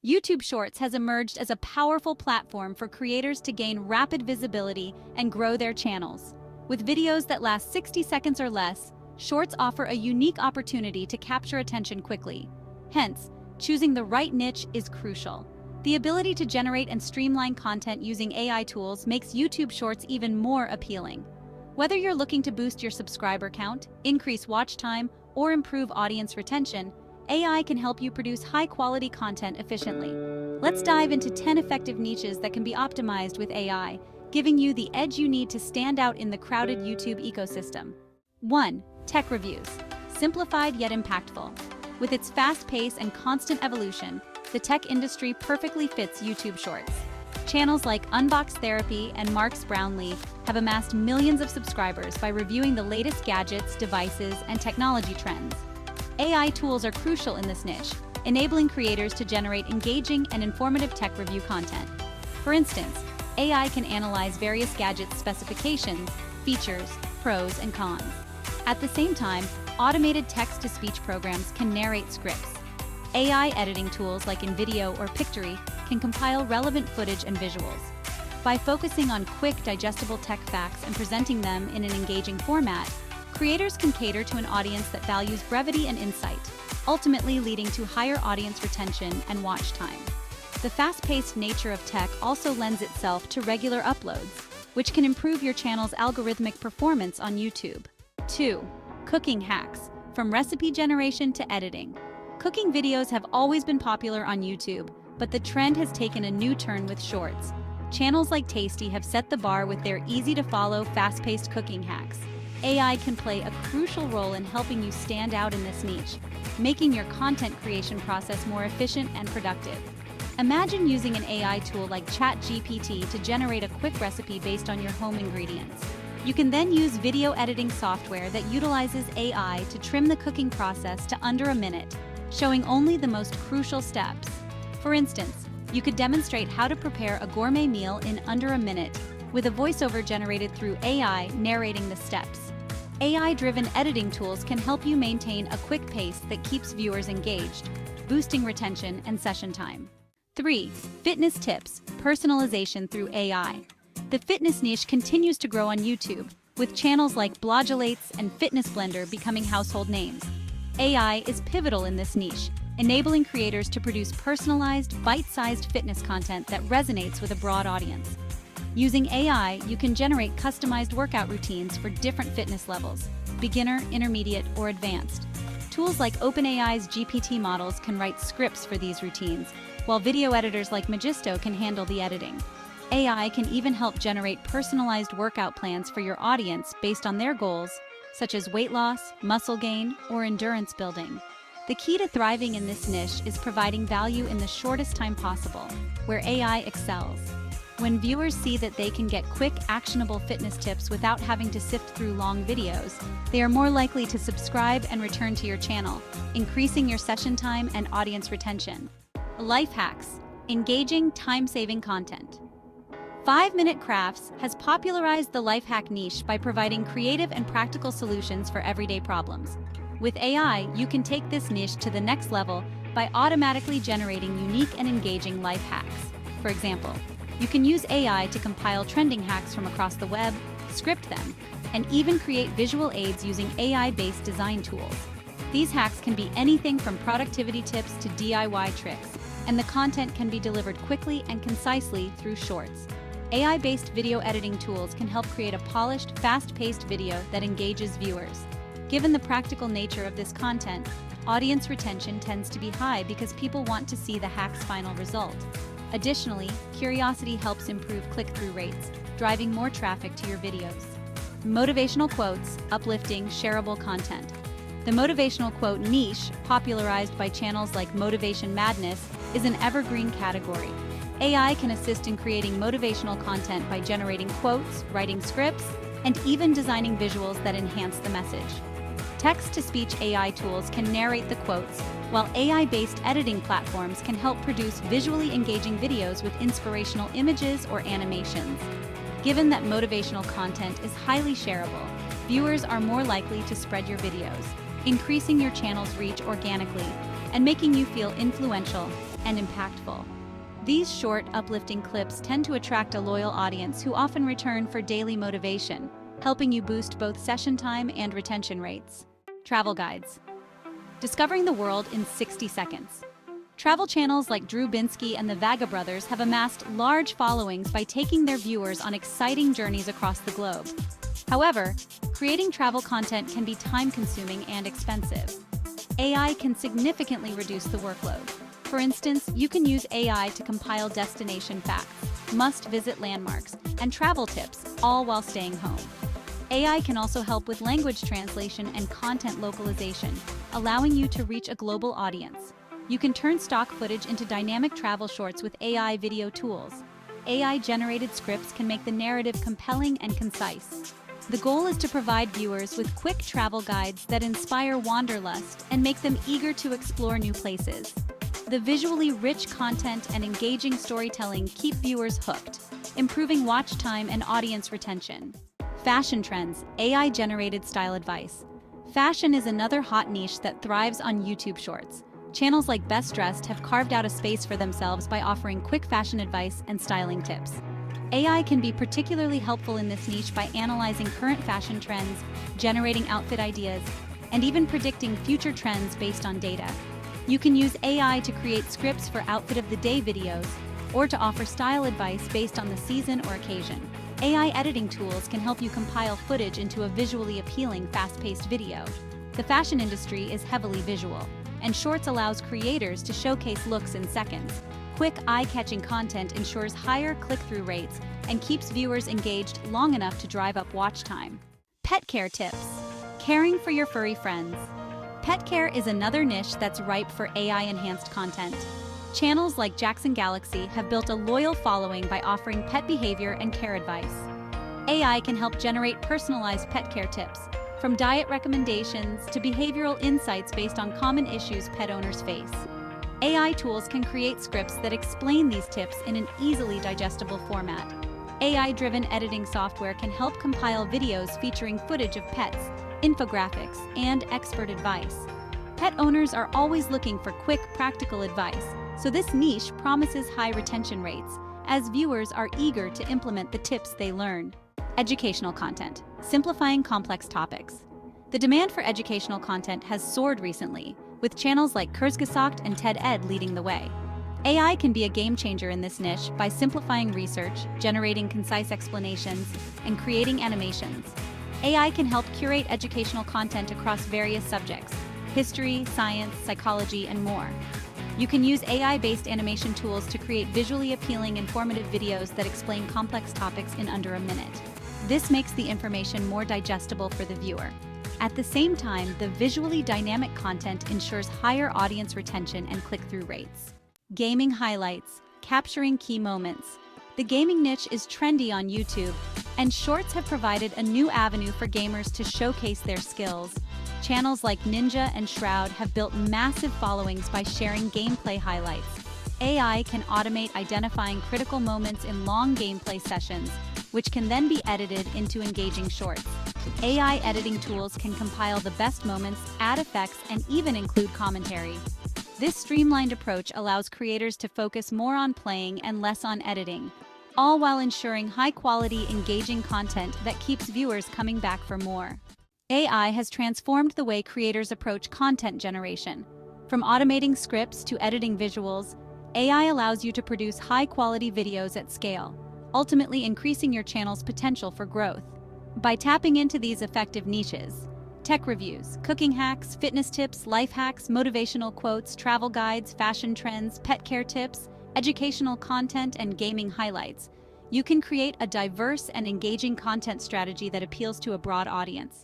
YouTube Shorts has emerged as a powerful platform for creators to gain rapid visibility and grow their channels. With videos that last 60 seconds or less, Shorts offer a unique opportunity to capture attention quickly. Hence, choosing the right niche is crucial. The ability to generate and streamline content using AI tools makes YouTube Shorts even more appealing. Whether you're looking to boost your subscriber count, increase watch time, or improve audience retention, AI can help you produce high-quality content efficiently. Let's dive into 10 effective niches that can be optimized with AI, giving you the edge you need to stand out in the crowded YouTube ecosystem. 1. Tech reviews. Simplified yet impactful. With its fast pace and constant evolution, the tech industry perfectly fits YouTube Shorts. Channels like Unbox Therapy and Marks Brownlee have amassed millions of subscribers by reviewing the latest gadgets, devices, and technology trends. AI tools are crucial in this niche, enabling creators to generate engaging and informative tech review content. For instance, AI can analyze various gadget specifications, features, pros, and cons. At the same time, automated text-to-speech programs can narrate scripts. AI editing tools like InVideo or Pictory can compile relevant footage and visuals. By focusing on quick, digestible tech facts and presenting them in an engaging format, creators can cater to an audience that values brevity and insight, ultimately leading to higher audience retention and watch time. The fast-paced nature of tech also lends itself to regular uploads, which can improve your channel's algorithmic performance on YouTube. 2. Cooking hacks, from recipe generation to editing. Cooking videos have always been popular on YouTube, but the trend has taken a new turn with Shorts. Channels like Tasty have set the bar with their easy-to-follow, fast-paced cooking hacks. AI can play a crucial role in helping you stand out in this niche, making your content creation process more efficient and productive. Imagine using an AI tool like ChatGPT to generate a quick recipe based on your home ingredients. You can then use video editing software that utilizes AI to trim the cooking process to under a minute, showing only the most crucial steps. For instance, you could demonstrate how to prepare a gourmet meal in under a minute, with a voiceover generated through AI narrating the steps. AI-driven editing tools can help you maintain a quick pace that keeps viewers engaged, boosting retention and session time. 3. Fitness tips, personalization through AI. The fitness niche continues to grow on YouTube, with channels like Blogulates and Fitness Blender becoming household names. AI is pivotal in this niche, enabling creators to produce personalized, bite-sized fitness content that resonates with a broad audience. Using AI, you can generate customized workout routines for different fitness levels, beginner, intermediate, or advanced. Tools like OpenAI's GPT models can write scripts for these routines, while video editors like Magisto can handle the editing. AI can even help generate personalized workout plans for your audience based on their goals, such as weight loss, muscle gain, or endurance building. The key to thriving in this niche is providing value in the shortest time possible, where AI excels. When viewers see that they can get quick, actionable fitness tips without having to sift through long videos, they are more likely to subscribe and return to your channel, increasing your session time and audience retention. Life hacks, engaging, time-saving content. 5-Minute Crafts has popularized the life hack niche by providing creative and practical solutions for everyday problems. With AI, you can take this niche to the next level by automatically generating unique and engaging life hacks. For example, you can use AI to compile trending hacks from across the web, script them, and even create visual aids using AI-based design tools. These hacks can be anything from productivity tips to DIY tricks, and the content can be delivered quickly and concisely through Shorts. AI-based video editing tools can help create a polished, fast-paced video that engages viewers. Given the practical nature of this content, audience retention tends to be high because people want to see the hack's final result. Additionally, curiosity helps improve click-through rates, driving more traffic to your videos. Motivational quotes, uplifting, shareable content. The motivational quote niche, popularized by channels like Motivation Madness, is an evergreen category. AI can assist in creating motivational content by generating quotes, writing scripts, and even designing visuals that enhance the message. Text-to-speech AI tools can narrate the quotes, while AI-based editing platforms can help produce visually engaging videos with inspirational images or animations. Given that motivational content is highly shareable, viewers are more likely to spread your videos, increasing your channel's reach organically and making you feel influential. and impactful. These short, uplifting clips tend to attract a loyal audience who often return for daily motivation, helping you boost both session time and retention rates. Travel guides. Discovering the world in 60 seconds. Travel channels like Drew Binsky and the Vaga brothers have amassed large followings by taking their viewers on exciting journeys across the globe. However, creating travel content can be time-consuming and expensive. AI can significantly reduce the workload. For instance, you can use AI to compile destination facts, must-visit landmarks, and travel tips, all while staying home. AI can also help with language translation and content localization, allowing you to reach a global audience. You can turn stock footage into dynamic travel shorts with AI video tools. AI-generated scripts can make the narrative compelling and concise. The goal is to provide viewers with quick travel guides that inspire wanderlust and make them eager to explore new places. The visually rich content and engaging storytelling keep viewers hooked, improving watch time and audience retention. Fashion trends, AI-generated style advice. Fashion is another hot niche that thrives on YouTube Shorts. Channels like Best Dressed have carved out a space for themselves by offering quick fashion advice and styling tips. AI can be particularly helpful in this niche by analyzing current fashion trends, generating outfit ideas, and even predicting future trends based on data. You can use AI to create scripts for outfit of the day videos, or to offer style advice based on the season or occasion. AI editing tools can help you compile footage into a visually appealing, fast-paced video. The fashion industry is heavily visual, and Shorts allows creators to showcase looks in seconds. Quick, eye-catching content ensures higher click-through rates and keeps viewers engaged long enough to drive up watch time. Pet care tips. Caring for your furry friends. Pet care is another niche that's ripe for AI-enhanced content. Channels like Jackson Galaxy have built a loyal following by offering pet behavior and care advice. AI can help generate personalized pet care tips, from diet recommendations to behavioral insights based on common issues pet owners face. AI tools can create scripts that explain these tips in an easily digestible format. AI-driven editing software can help compile videos featuring footage of pets, infographics, and expert advice. Pet owners are always looking for quick, practical advice, so this niche promises high retention rates, as viewers are eager to implement the tips they learn. Educational content, simplifying complex topics. The demand for educational content has soared recently, with channels like Kurzgesagt and TED Ed leading the way. AI can be a game changer in this niche by simplifying research, generating concise explanations, and creating animations. AI can help curate educational content across various subjects: history, science, psychology, and more. You can use AI-based animation tools to create visually appealing, informative videos that explain complex topics in under a minute. This makes the information more digestible for the viewer. At the same time, the visually dynamic content ensures higher audience retention and click-through rates. Gaming highlights, capturing key moments. The gaming niche is trendy on YouTube, and Shorts have provided a new avenue for gamers to showcase their skills. Channels like Ninja and Shroud have built massive followings by sharing gameplay highlights. AI can automate identifying critical moments in long gameplay sessions, which can then be edited into engaging shorts. AI editing tools can compile the best moments, add effects, and even include commentary. This streamlined approach allows creators to focus more on playing and less on editing, all while ensuring high-quality, engaging content that keeps viewers coming back for more. AI has transformed the way creators approach content generation. From automating scripts to editing visuals, AI allows you to produce high-quality videos at scale, ultimately increasing your channel's potential for growth. By tapping into these effective niches, tech reviews, cooking hacks, fitness tips, life hacks, motivational quotes, travel guides, fashion trends, pet care tips, educational content, and gaming highlights, you can create a diverse and engaging content strategy that appeals to a broad audience.